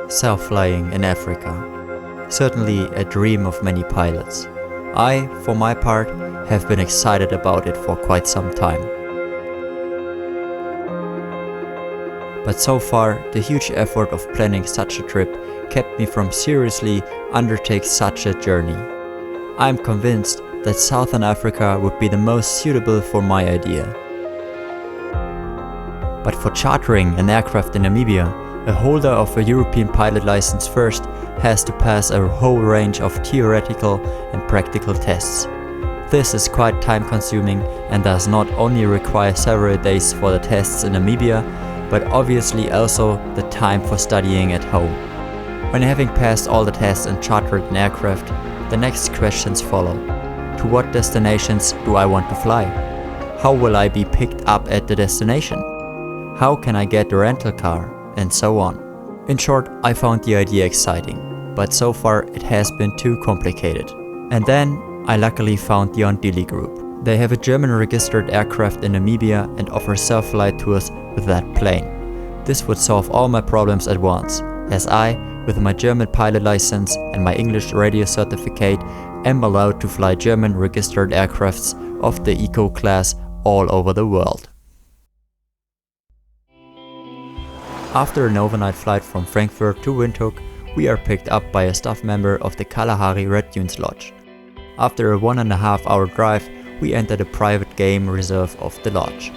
Self-flying in Africa. Certainly a dream of many pilots. I, for my part, have been excited about it for quite some time. But so far, the huge effort of planning such a trip kept me from seriously undertake such a journey. I am convinced that Southern Africa would be the most suitable for my idea. But for chartering an aircraft in Namibia, a holder of a European pilot license first has to pass a whole range of theoretical and practical tests. This is quite time consuming and does not only require several days for the tests in Namibia, but obviously also the time for studying at home. When having passed all the tests and chartered an aircraft, the next questions follow. To what destinations do I want to fly? How will I be picked up at the destination? How can I get a rental car? And so on. In short, I found the idea exciting, but so far it has been too complicated. And then I luckily found the Ondili group. They have a German registered aircraft in Namibia and offer self-flight tours with that plane. This would solve all my problems at once, as I, with my German pilot license and my English radio certificate, am allowed to fly German registered aircrafts of the Eco class all over the world. After an overnight flight from Frankfurt to Windhoek, we are picked up by a staff member of the Kalahari Red Dunes Lodge. After a 1.5 hour drive, we enter the private game reserve of the lodge.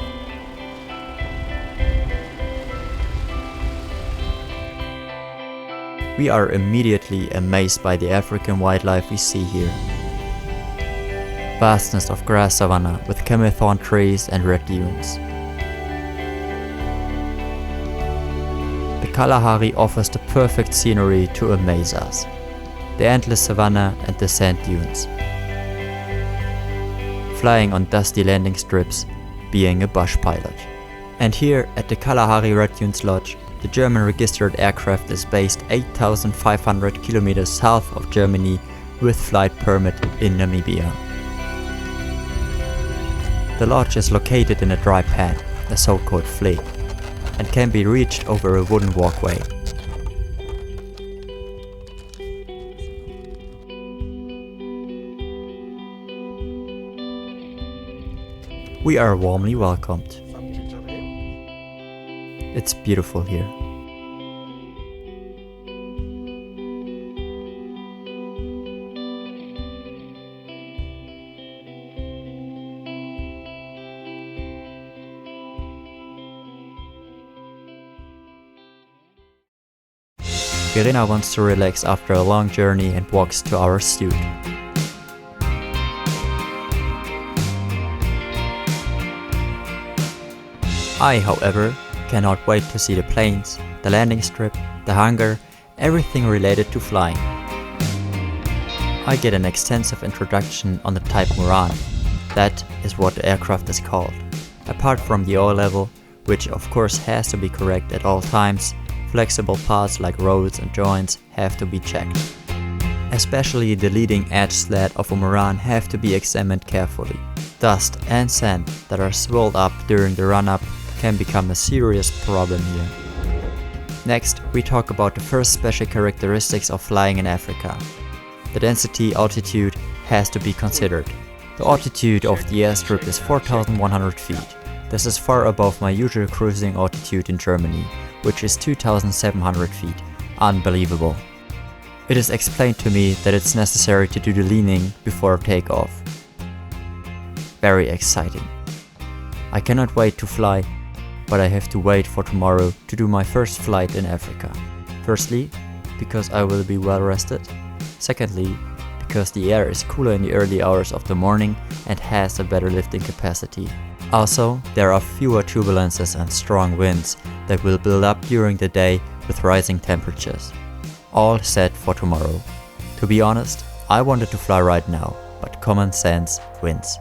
We are immediately amazed by the African wildlife we see here. Vastness of grass savanna with camel thorn trees and red dunes. The Kalahari offers the perfect scenery to amaze us. The endless savanna and the sand dunes. Flying on dusty landing strips, being a bush pilot. And here at the Kalahari Red Dunes Lodge, the German registered aircraft is based 8,500 kilometers south of Germany with flight permit in Namibia. The lodge is located in a dry pad, a so-called vlek, and can be reached over a wooden walkway. We are warmly welcomed. It's beautiful here. Verena wants to relax after a long journey and walks to our suite. I, however, cannot wait to see the planes, the landing strip, the hangar, everything related to flying. I get an extensive introduction on the type Moran. That is what the aircraft is called. Apart from the oil level, which of course has to be correct at all times, flexible parts like rolls and joints have to be checked. Especially the leading edge slat of a Moran have to be examined carefully. Dust and sand that are swirled up during the run-up can become a serious problem here. Next, we talk about the first special characteristics of flying in Africa. The density altitude has to be considered. The altitude of the airstrip is 4,100 feet. This is far above my usual cruising altitude in Germany, which is 2,700 feet. Unbelievable. It is explained to me that it's necessary to do the leaning before takeoff. Very exciting. I cannot wait to fly, but I have to wait for tomorrow to do my first flight in Africa. Firstly, because I will be well rested. Secondly, because the air is cooler in the early hours of the morning and has a better lifting capacity. Also, there are fewer turbulences and strong winds that will build up during the day with rising temperatures. All set for tomorrow. To be honest, I wanted to fly right now, but common sense wins.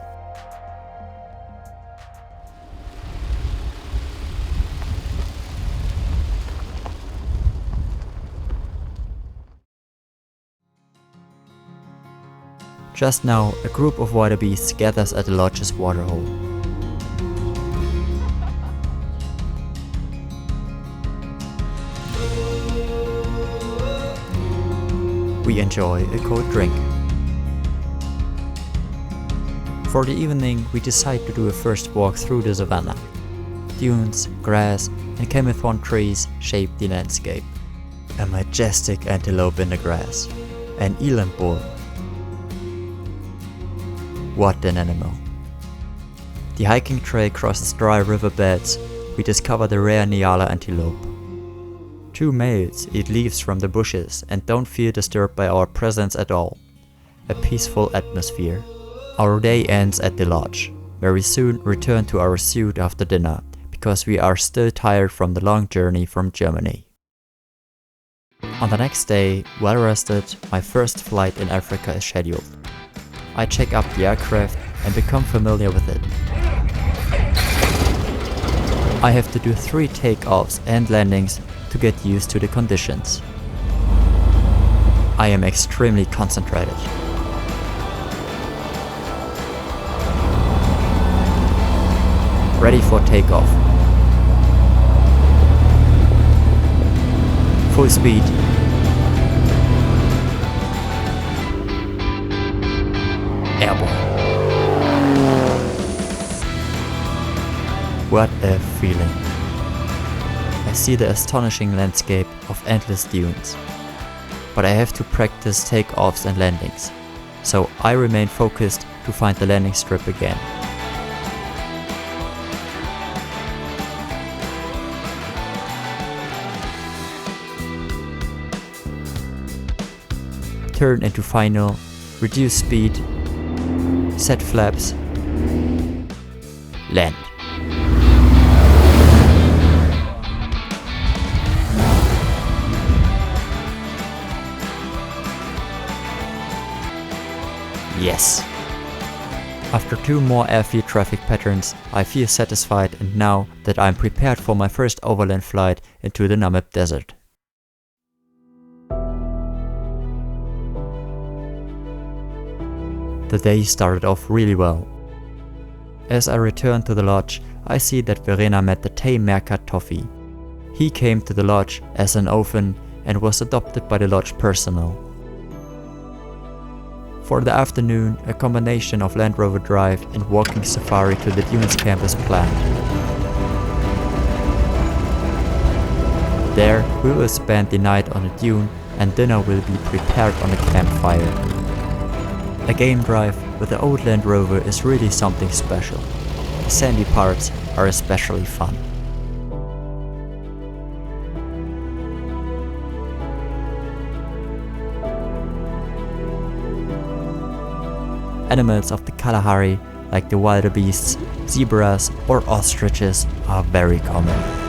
Just now, a group of wildebeests gathers at the lodge's waterhole. we enjoy a cold drink. For the evening, we decide to do a first walk through the savannah. Dunes, grass, and camothorn trees shape the landscape. A majestic antelope in the grass, an eland bull. What an animal. The hiking trail crosses dry riverbeds. We discover the rare Nyala antelope. 2 males eat leaves from the bushes and don't feel disturbed by our presence at all. A peaceful atmosphere. Our day ends at the lodge, where we soon return to our suite after dinner, because we are still tired from the long journey from Germany. On the next day, well rested, my first flight in Africa is scheduled. I check up the aircraft and become familiar with it. I have to do 3 takeoffs and landings to get used to the conditions. I am extremely concentrated. Ready for takeoff. Full speed. Airborne. What a feeling. I see the astonishing landscape of endless dunes. But I have to practice takeoffs and landings, so I remain focused to find the landing strip again. Turn into final, reduce speed, set flaps, land. Yes! After 2 more airfield traffic patterns, I feel satisfied, and now that I'm prepared for my first overland flight into the Namib Desert. The day started off really well. As I return to the lodge, I see that Verena met the tame meerkat Toffee. He came to the lodge as an orphan and was adopted by the lodge personnel. For the afternoon, a combination of Land Rover drive and walking safari to the Dunes camp is planned. There, we will spend the night on a dune and dinner will be prepared on a campfire. A game drive with the old Land Rover is really something special. The sandy parts are especially fun. Animals of the Kalahari, like the wildebeests, zebras or ostriches, are very common.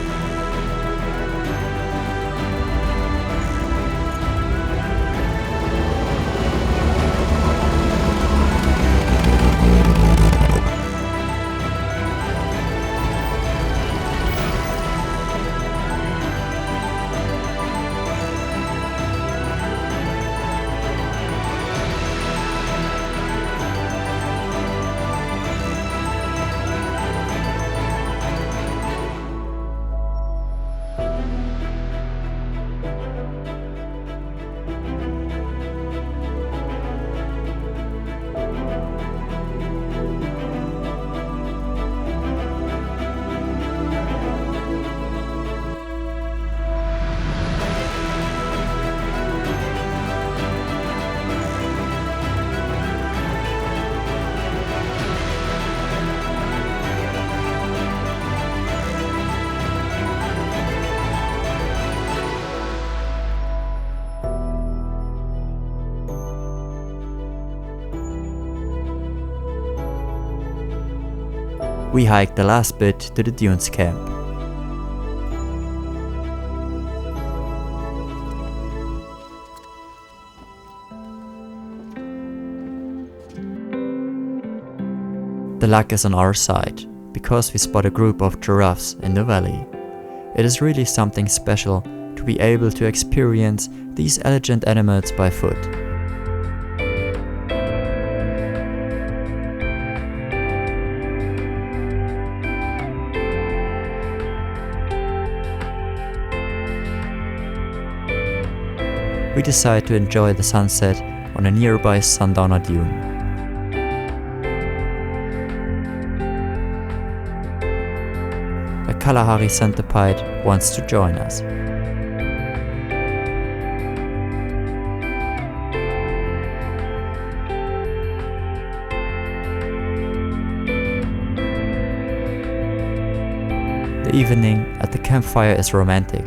We hiked the last bit to the Dunes camp. The luck is on our side, because we spot a group of giraffes in the valley. It is really something special to be able to experience these elegant animals by foot. we decide to enjoy the sunset on a nearby sundowner dune. A Kalahari centipede wants to join us. The evening at the campfire is romantic.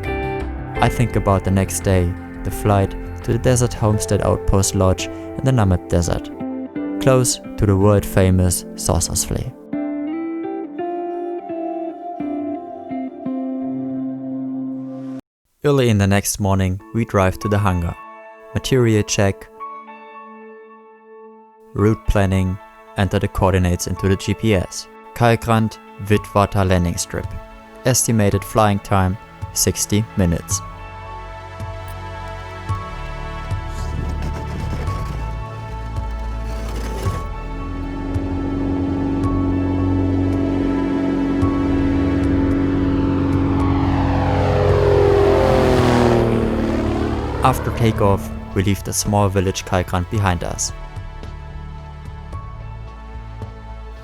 I think about the next day, the flight to the desert homestead outpost lodge in the Namib Desert, close to the world-famous Sossusvlei. Early in the next morning, we drive to the hangar. Material check, route planning, enter the coordinates into the GPS. Kalkrand, Witwater landing strip. Estimated flying time 60 minutes. After takeoff, we leave the small village Kalkrand behind us.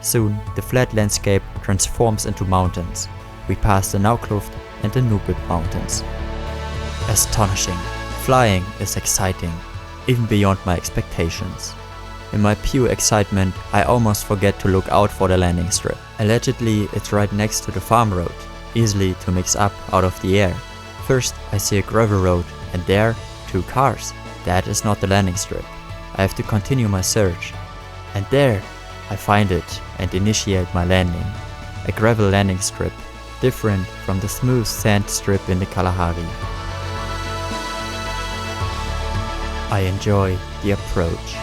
Soon, the flat landscape transforms into mountains. We pass the Naukluft and the Nubib Mountains. Astonishing! Flying is exciting, even beyond my expectations. In my pure excitement, I almost forget to look out for the landing strip. Allegedly, it's right next to the farm road, easily to mix up out of the air. First, I see a gravel road, and there, 2 cars. That is not the landing strip. I have to continue my search. And there, I find it and initiate my landing. A gravel landing strip, different from the smooth sand strip in the Kalahari. I enjoy the approach.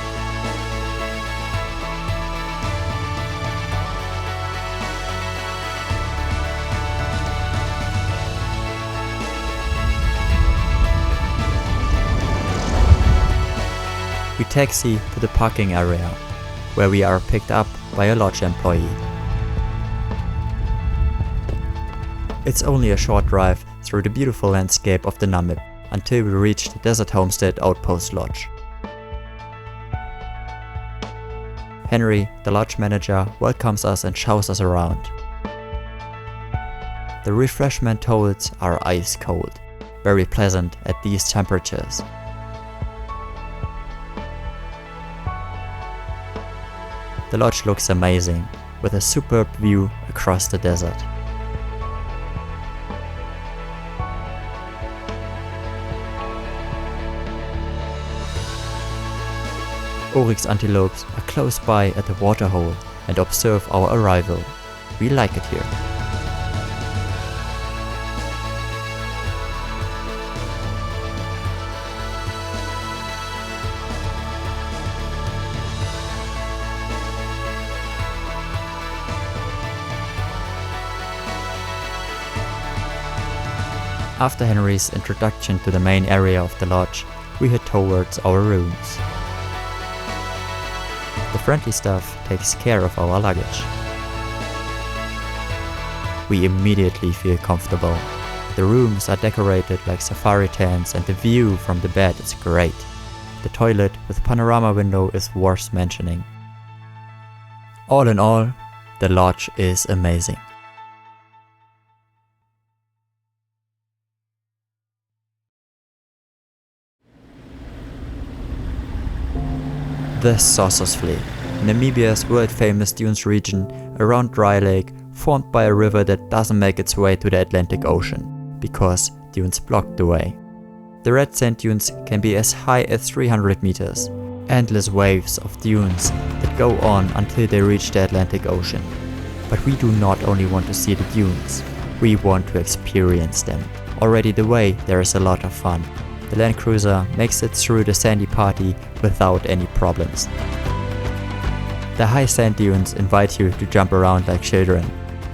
We taxi to the parking area, where we are picked up by a lodge employee. It's only a short drive through the beautiful landscape of the Namib until we reach the Desert Homestead Outpost Lodge. Henry, the lodge manager, welcomes us and shows us around. The refreshment tables are ice cold, very pleasant at these temperatures. The lodge looks amazing, with a superb view across the desert. Oryx antelopes are close by at the waterhole and observe our arrival. We like it here. After Henry's introduction to the main area of the lodge, we head towards our rooms. The friendly staff takes care of our luggage. We immediately feel comfortable. The rooms are decorated like safari tents and the view from the bed is great. The toilet with panorama window is worth mentioning. All in all, the lodge is amazing. The Sossusvlei, Namibia's world-famous dunes region around Dry Lake, formed by a river that doesn't make its way to the Atlantic Ocean, because dunes block the way. The red sand dunes can be as high as 300 meters, endless waves of dunes that go on until they reach the Atlantic Ocean. But we do not only want to see the dunes, we want to experience them. Already the way there is a lot of fun. The Land Cruiser makes it through the sandy party without any problems. The high sand dunes invite you to jump around like children,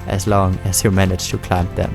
as long as you manage to climb them.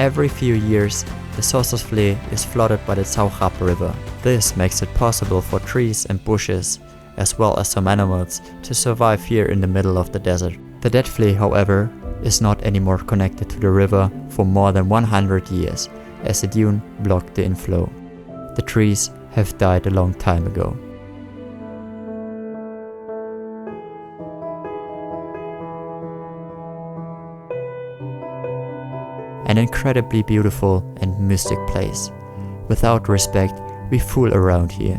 Every few years, the Sossusvlei is flooded by the Sauchap River. This makes it possible for trees and bushes, as well as some animals, to survive here in the middle of the desert. The dead flea, however, is not anymore connected to the river for more than 100 years, as the dune blocked the inflow. The trees have died a long time ago. An incredibly beautiful and mystic place. Without respect, we fool around here.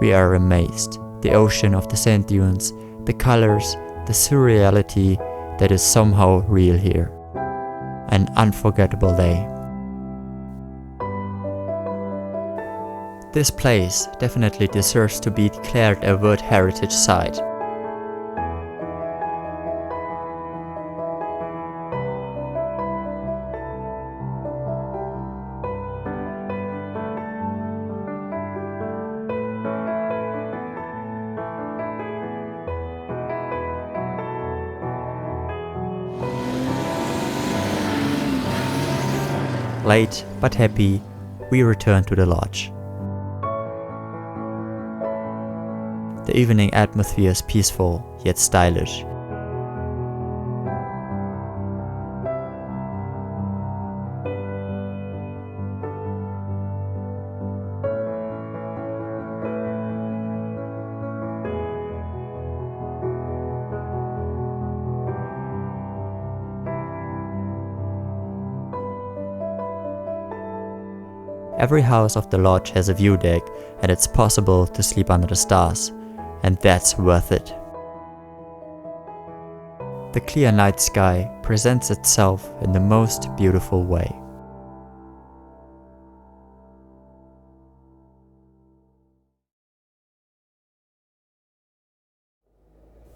We are amazed. The ocean of the sand dunes, the colors, the surreality that is somehow real here. An unforgettable day. This place definitely deserves to be declared a World Heritage Site. Late but happy, we return to the lodge. The evening atmosphere is peaceful yet stylish. Every house of the lodge has a view deck, and it's possible to sleep under the stars, and that's worth it. The clear night sky presents itself in the most beautiful way.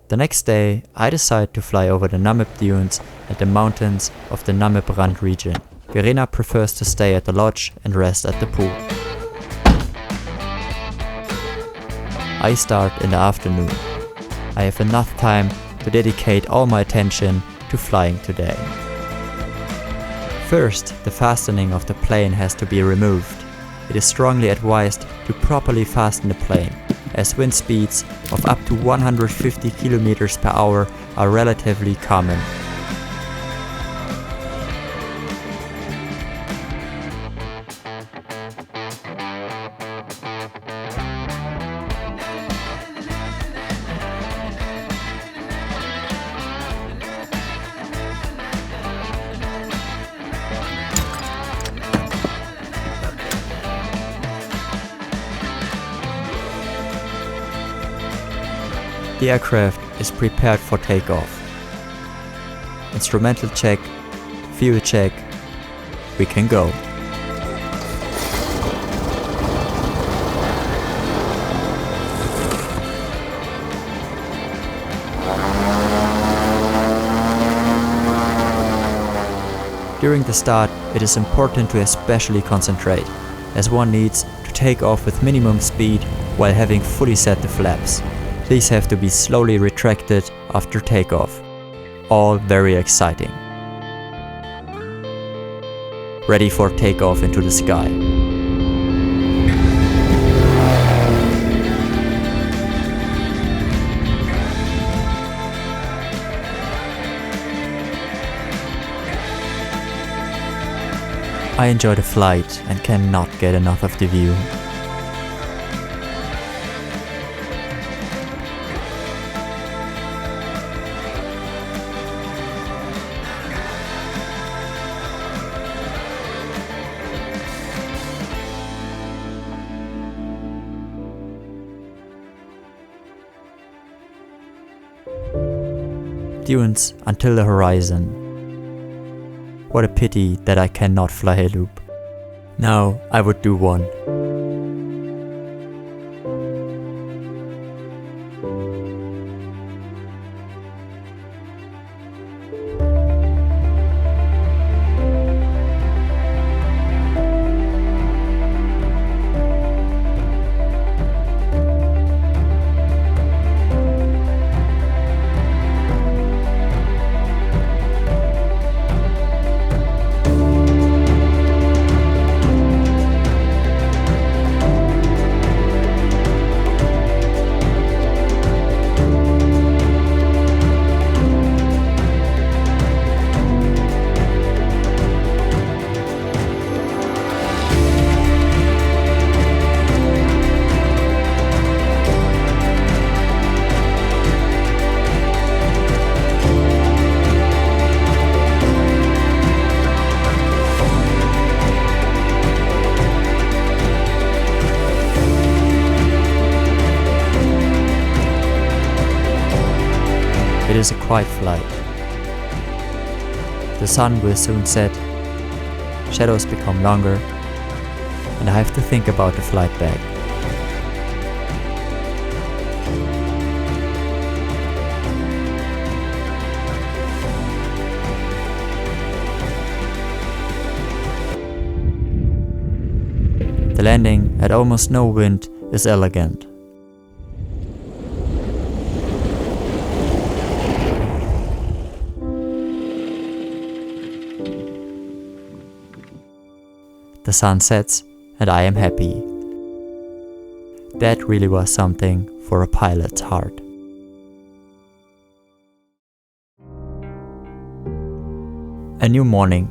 The next day, I decide to fly over the Namib dunes and the mountains of the Namib region. Verena prefers to stay at the lodge and rest at the pool. I start in the afternoon. I have enough time to dedicate all my attention to flying today. First, the fastening of the plane has to be removed. It is strongly advised to properly fasten the plane, as wind speeds of up to 150 km per hour are relatively common. The aircraft is prepared for takeoff. Instrumental check, fuel check, we can go. During the start, it is important to especially concentrate, as one needs to take off with minimum speed while having fully set the flaps. These have to be slowly retracted after takeoff. All very exciting. Ready for takeoff into the sky. I enjoy the flight and cannot get enough of the view. Dunes until the horizon. What a pity that I cannot fly a loop. Now I would do one. It is a quiet flight. The sun will soon set, shadows become longer, and I have to think about the flight back. The landing at almost no wind is elegant. The sun sets and I am happy. That really was something for a pilot's heart. A new morning.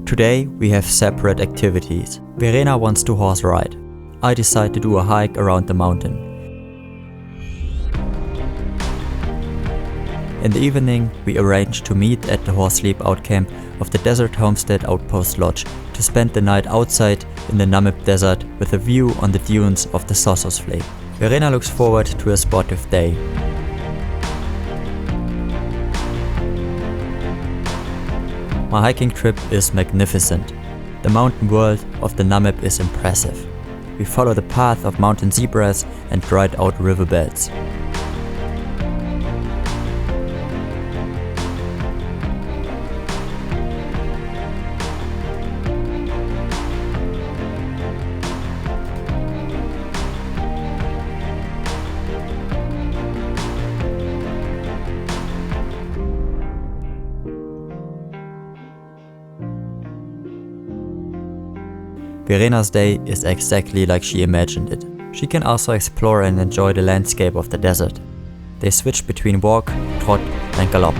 Today we have separate activities. Verena wants to horse ride. I decide to do a hike around the mountain. In the evening, we arrange to meet at the horse sleep out camp of the Desert Homestead Outpost Lodge to spend the night outside in the Namib Desert with a view on the dunes of the Sossusvlei. Verena looks forward to a sportive day. My hiking trip is magnificent. The mountain world of the Namib is impressive. We follow the path of mountain zebras and dried out riverbeds. Verena's day is exactly like she imagined it. She can also explore and enjoy the landscape of the desert. They switch between walk, trot and gallop.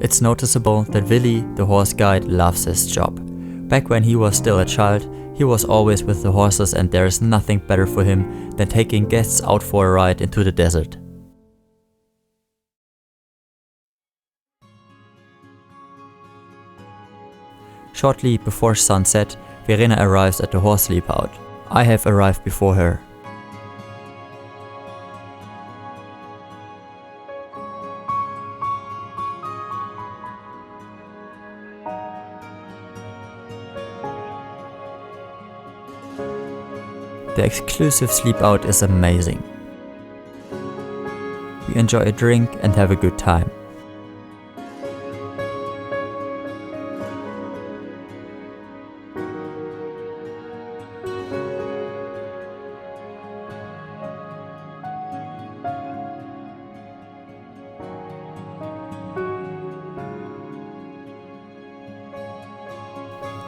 It's noticeable that Willy, the horse guide, loves his job. Back when he was still a child, he was always with the horses and there is nothing better for him than taking guests out for a ride into the desert. Shortly before sunset, Verena arrives at the horse sleep out. I have arrived before her. The exclusive sleep out is amazing. We enjoy a drink and have a good time.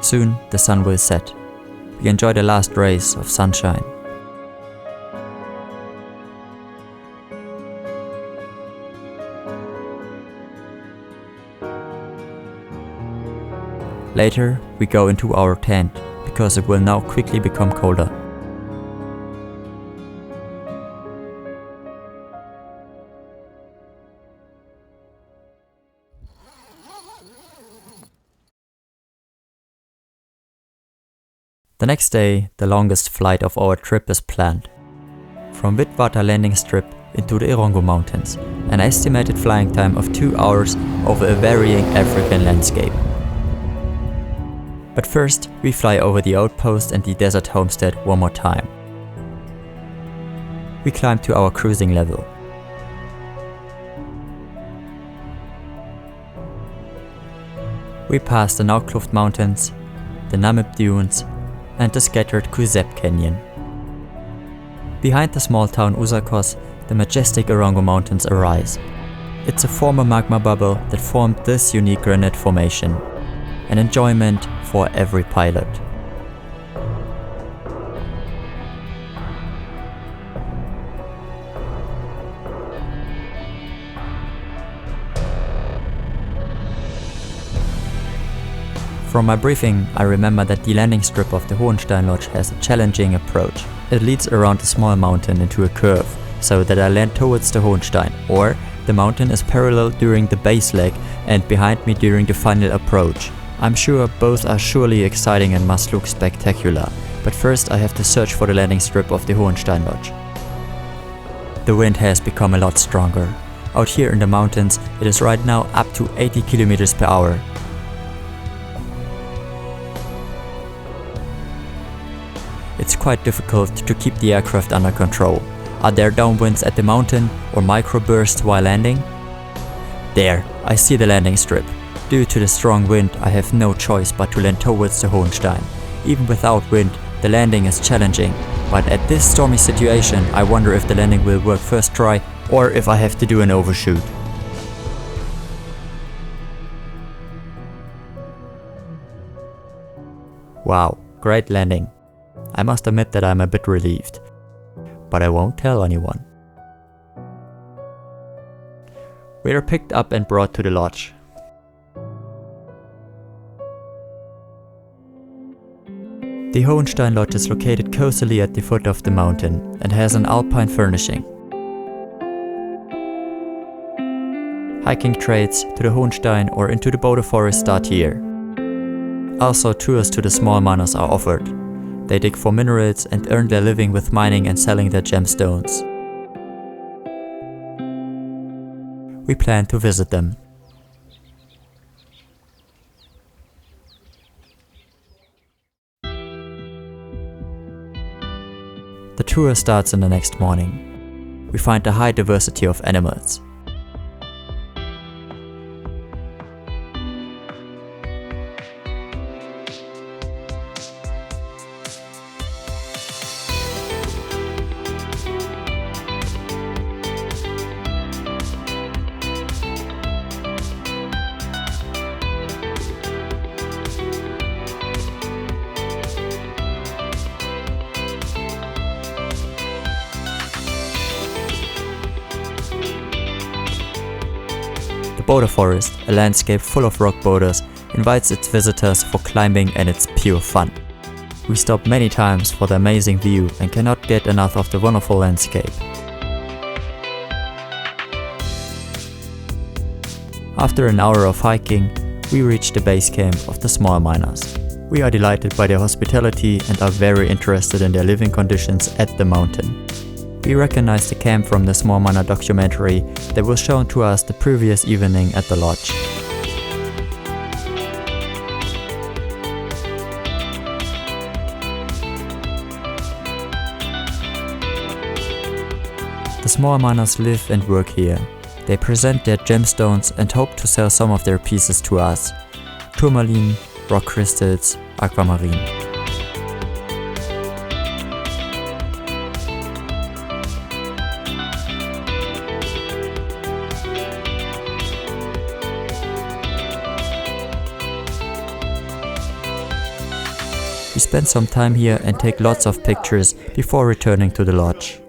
Soon the sun will set. We enjoy the last rays of sunshine. Later, we go into our tent because it will now quickly become colder. The next day, the longest flight of our trip is planned. From Witwater landing strip into the Irongo Mountains, an estimated flying time of 2 hours over a varying African landscape. But first, we fly over the outpost and the desert homestead one more time. We climb to our cruising level. We pass the Naukluft Mountains, the Namib Dunes, and the scattered Kuzep Canyon. Behind the small town Usakos, the majestic Irongo Mountains arise. It's a former magma bubble that formed this unique granite formation, an enjoyment for every pilot. From my briefing, I remember that the landing strip of the Hohenstein Lodge has a challenging approach. It leads around a small mountain into a curve, so that I land towards the Hohenstein, or the mountain is parallel during the base leg and behind me during the final approach. I'm sure both are surely exciting and must look spectacular, but first I have to search for the landing strip of the Hohenstein Lodge. The wind has become a lot stronger. Out here in the mountains, it is right now up to 80 km per hour. It's quite difficult to keep the aircraft under control. Are there downwinds at the mountain or microbursts while landing? There, I see the landing strip. Due to the strong wind, I have no choice but to land towards the Hohenstein. Even without wind, the landing is challenging. But at this stormy situation, I wonder if the landing will work first try or if I have to do an overshoot. Wow, great landing. I must admit that I'm a bit relieved. But I won't tell anyone. We are picked up and brought to the lodge. The Hohenstein Lodge is located cozily at the foot of the mountain and has an alpine furnishing. Hiking trails to the Hohenstein or into the Boulder Forest start here. Also, tours to the small miners are offered. They dig for minerals and earn their living with mining and selling their gemstones. We plan to visit them. The tour starts in the next morning. We find a high diversity of animals. The Boulder Forest, a landscape full of rock boulders, invites its visitors for climbing and it's pure fun. We stop many times for the amazing view and cannot get enough of the wonderful landscape. After an hour of hiking, we reach the base camp of the small miners. We are delighted by their hospitality and are very interested in their living conditions at the mountain. We recognize the camp from the small miner documentary that was shown to us the previous evening at the lodge. The small miners live and work here. They present their gemstones and hope to sell some of their pieces to us. Tourmaline, rock crystals, aquamarine. We spend some time here and take lots of pictures before returning to the lodge.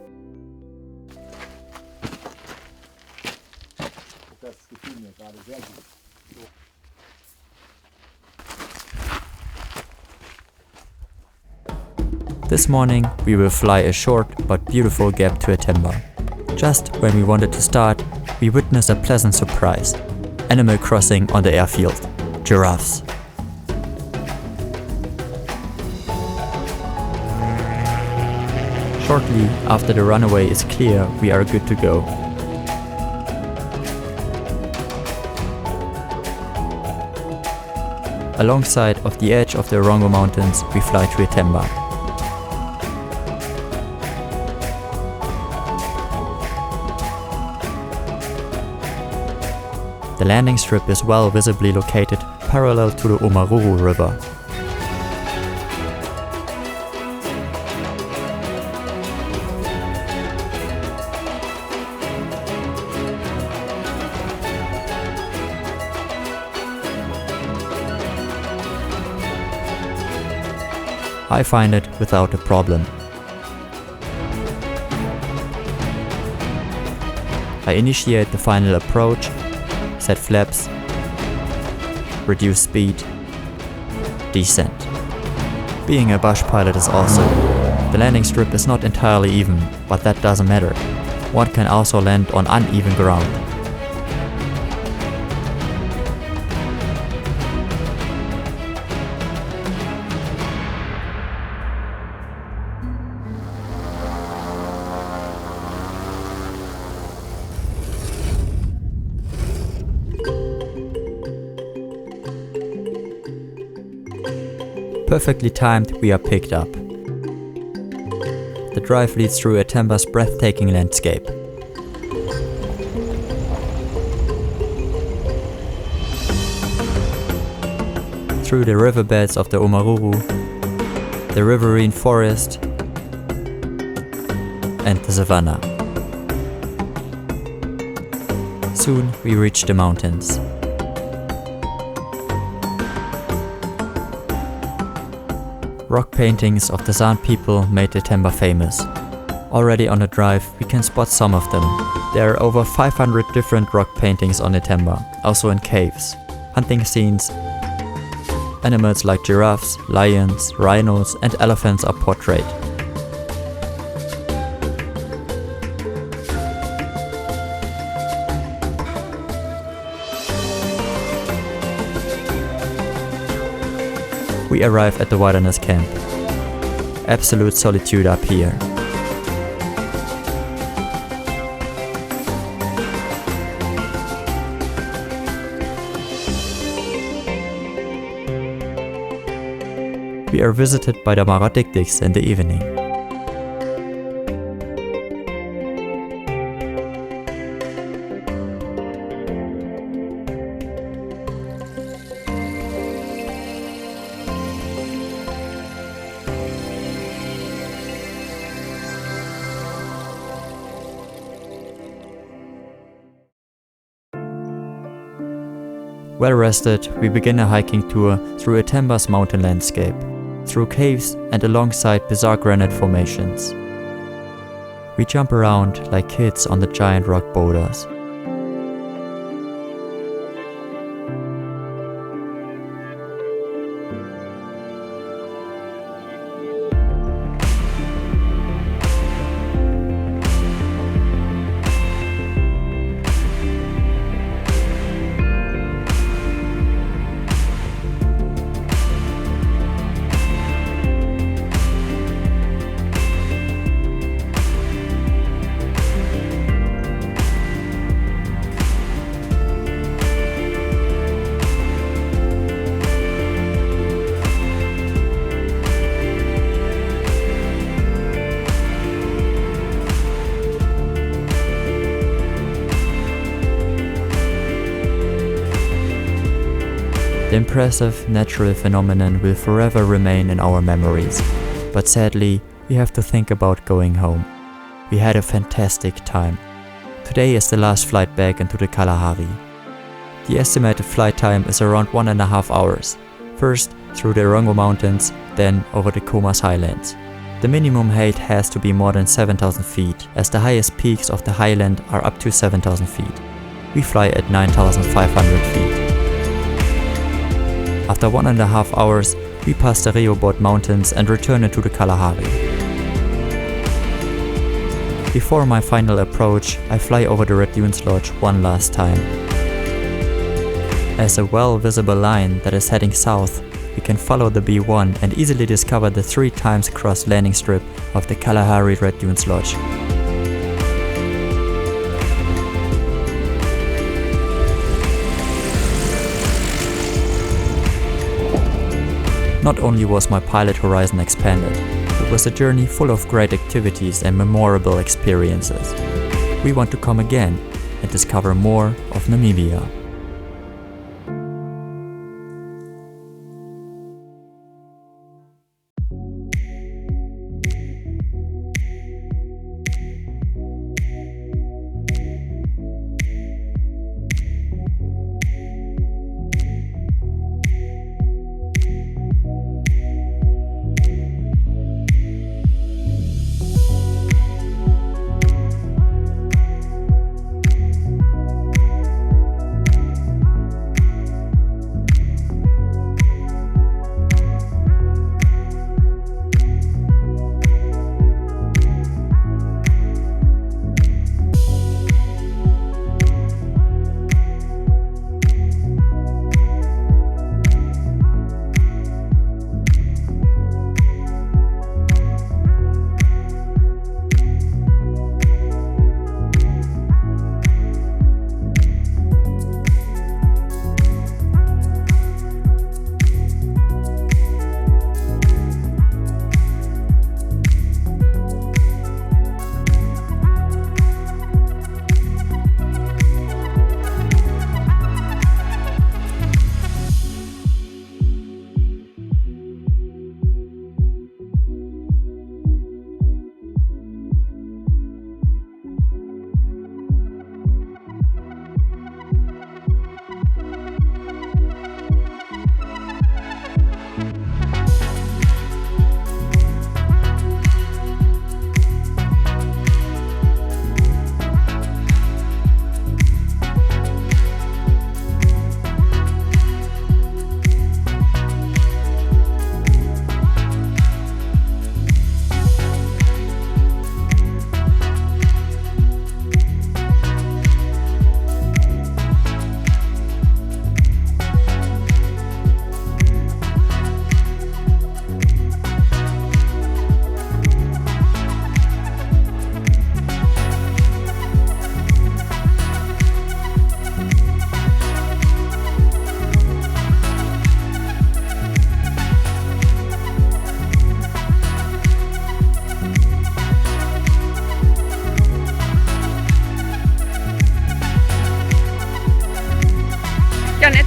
This morning we will fly a short but beautiful gap to Atemba. Just when we wanted to start, we witness a pleasant surprise. Animal crossing on the airfield. Giraffes. Shortly after the runway is clear, we are good to go. Alongside of the edge of the Orongo Mountains, we fly to Atemba. The landing strip is well visibly located parallel to the Omaruru River. I find it without a problem. I initiate the final approach, set flaps, reduce speed, descent. Being a bush pilot is awesome. The landing strip is not entirely even, but that doesn't matter. One can also land on uneven ground. Perfectly timed, we are picked up. The drive leads through Atemba's breathtaking landscape. Through the riverbeds of the Omaruru, the riverine forest, and the savannah. Soon we reach the mountains. Rock paintings of the San people made Atemba famous. Already on the drive, we can spot some of them. There are over 500 different rock paintings on Atemba, also in caves. Hunting scenes, animals like giraffes, lions, rhinos, and elephants are portrayed. We arrive at the wilderness camp. Absolute solitude up here. We are visited by the Maradikdiks in the evening. Well rested, we begin a hiking tour through Atemba's mountain landscape, through caves and alongside bizarre granite formations. We jump around like kids on the giant rock boulders. The impressive natural phenomenon will forever remain in our memories, but sadly, we have to think about going home. We had a fantastic time. Today is the last flight back into the Kalahari. The estimated flight time is around 1.5 hours, first through the Erongo Mountains, then over the Comas Highlands. The minimum height has to be more than 7,000 feet, as the highest peaks of the highland are up to 7,000 feet. We fly at 9,500 feet. After 1.5 hours, we pass the Rehoboth Mountains and return into the Kalahari. Before my final approach, I fly over the Red Dunes Lodge one last time. As a well-visible line that is heading south, we can follow the B1 and easily discover the 3 times crossed landing strip of the Kalahari Red Dunes Lodge. Not only was my pilot horizon expanded, it was a journey full of great activities and memorable experiences. We want to come again and discover more of Namibia.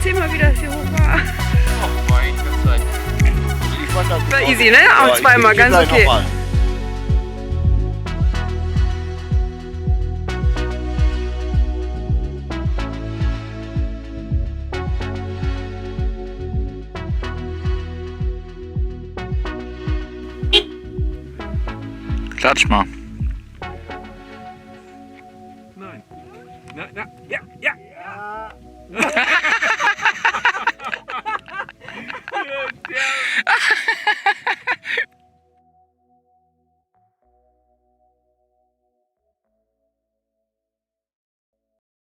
erzähl mal, wie das hier hoch war. Oh mein Gott. War easy, ne? Auch zweimal, ganz okay. Klatsch mal.